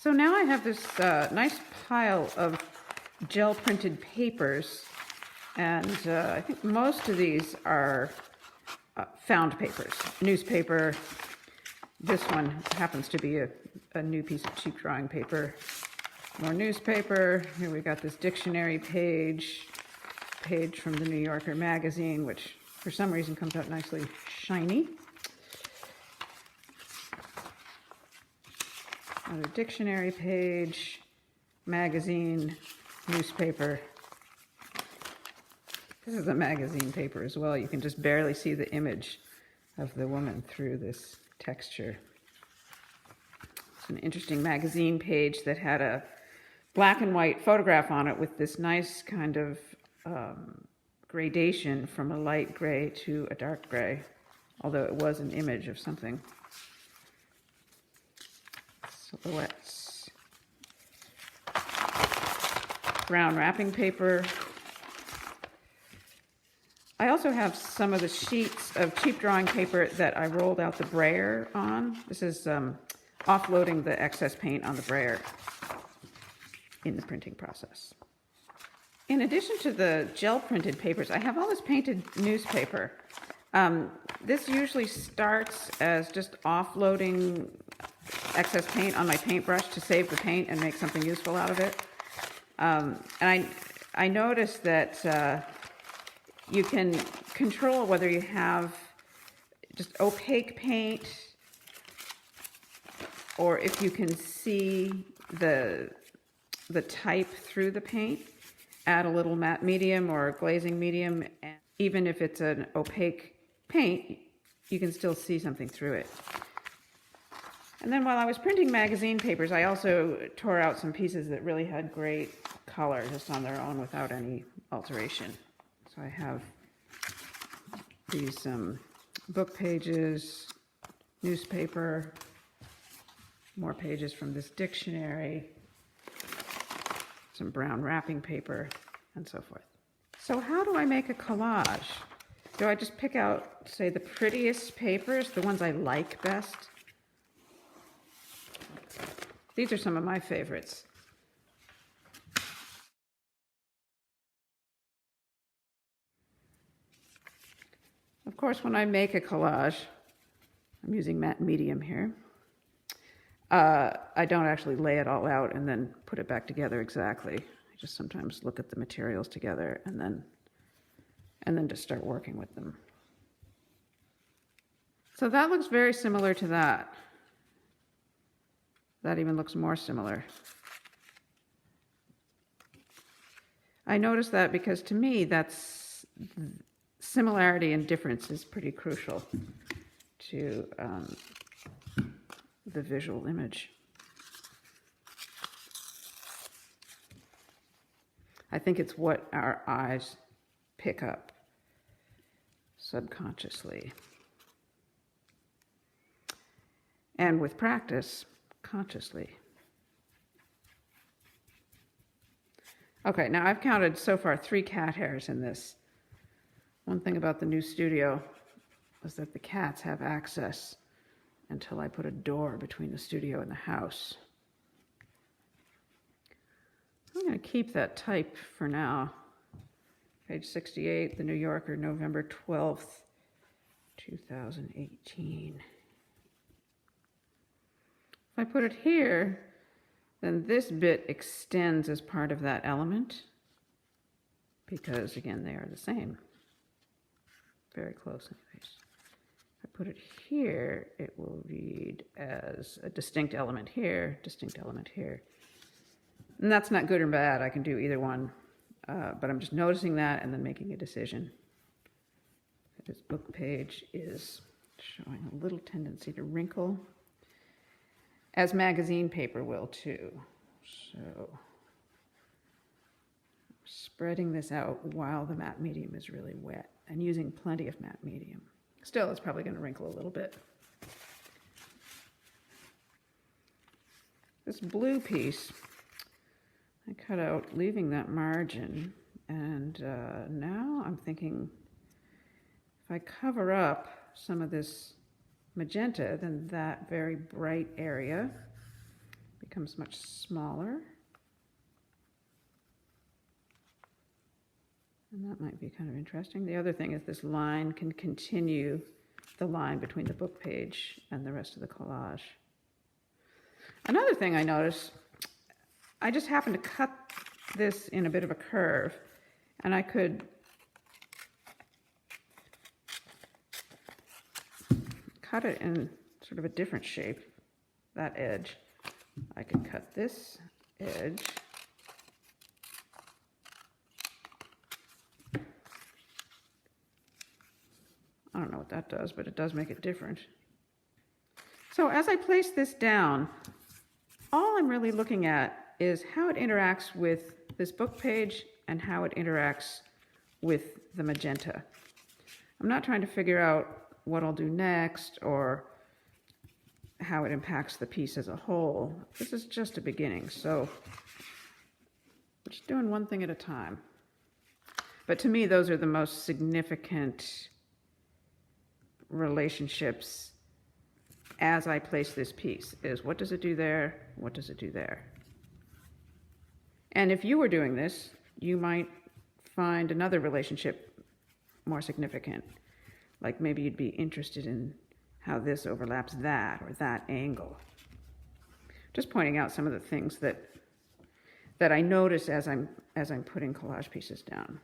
So now I have this nice pile of gel printed papers, and I think most of these are found papers, newspaper. This one happens to be a new piece of cheap drawing paper. More newspaper. Here we got this dictionary page from the New Yorker magazine, which for some reason comes out nicely shiny. Another dictionary page, magazine, newspaper. This is a magazine paper as well. You can just barely see the image of the woman through this texture. It's an interesting magazine page that had a black and white photograph on it with this nice kind of gradation from a light gray to a dark gray, although it was an image of something. Silhouettes. Brown wrapping paper. I also have some of the sheets of cheap drawing paper that I rolled out the brayer on. This is offloading the excess paint on the brayer in the printing process. In addition to the gel printed papers, I have all this painted newspaper. This usually starts as just offloading excess paint on my paintbrush to save the paint and make something useful out of it. And I noticed that you can control whether you have just opaque paint or if you can see the type through the paint. Add a little matte medium or glazing medium, and even if it's an opaque paint, you can still see something through it. And then while I was printing magazine papers, I also tore out some pieces that really had great color just on their own without any alteration. So I have these book pages, newspaper, more pages from this dictionary, some brown wrapping paper, and so forth. So how do I make a collage? Do I just pick out, say, the prettiest papers, the ones I like best? These are some of my favorites. Of course, when I make a collage, I'm using matte medium here. I don't actually lay it all out and then put it back together exactly. I just sometimes look at the materials together and then just start working with them. So that looks very similar to that. That even looks more similar. I noticed that because to me, that's similarity and difference is pretty crucial to the visual image. I think it's what our eyes pick up subconsciously. And with practice, consciously. Okay, now I've counted so far 3 cat hairs in this. One thing about the new studio was that the cats have access until I put a door between the studio and the house. I'm going to keep that type for now. Page 68, The New Yorker, November 12th, 2018. If I put it here, then this bit extends as part of that element because, again, they are the same. Very close, anyways. If I put it here, it will read as a distinct element here, distinct element here. And that's not good or bad. I can do either one. But I'm just noticing that and then making a decision. This book page is showing a little tendency to wrinkle, as magazine paper will too. So spreading this out while the matte medium is really wet and using plenty of matte medium. Still, it's probably going to wrinkle a little bit. This blue piece I cut out, leaving that margin, and now I'm thinking if I cover up some of this magenta, then that very bright area becomes much smaller. And that might be kind of interesting. The other thing is this line can continue the line between the book page and the rest of the collage. Another thing I noticed, I just happened to cut this in a bit of a curve, and I could cut it in sort of a different shape, that edge. I could cut this edge I don't know what that does, but it does make it different. So as I place this down, all I'm really looking at is how it interacts with this book page and how it interacts with the magenta. I'm not trying to figure out what I'll do next or how it impacts the piece as a whole. This is just a beginning, so I'm just doing one thing at a time. But to me, those are the most significant relationships as I place this piece, is what does it do there? What does it do there? And if you were doing this, you might find another relationship more significant. Like maybe you'd be interested in how this overlaps that or that angle. Just pointing out some of the things that I notice as I'm putting collage pieces down.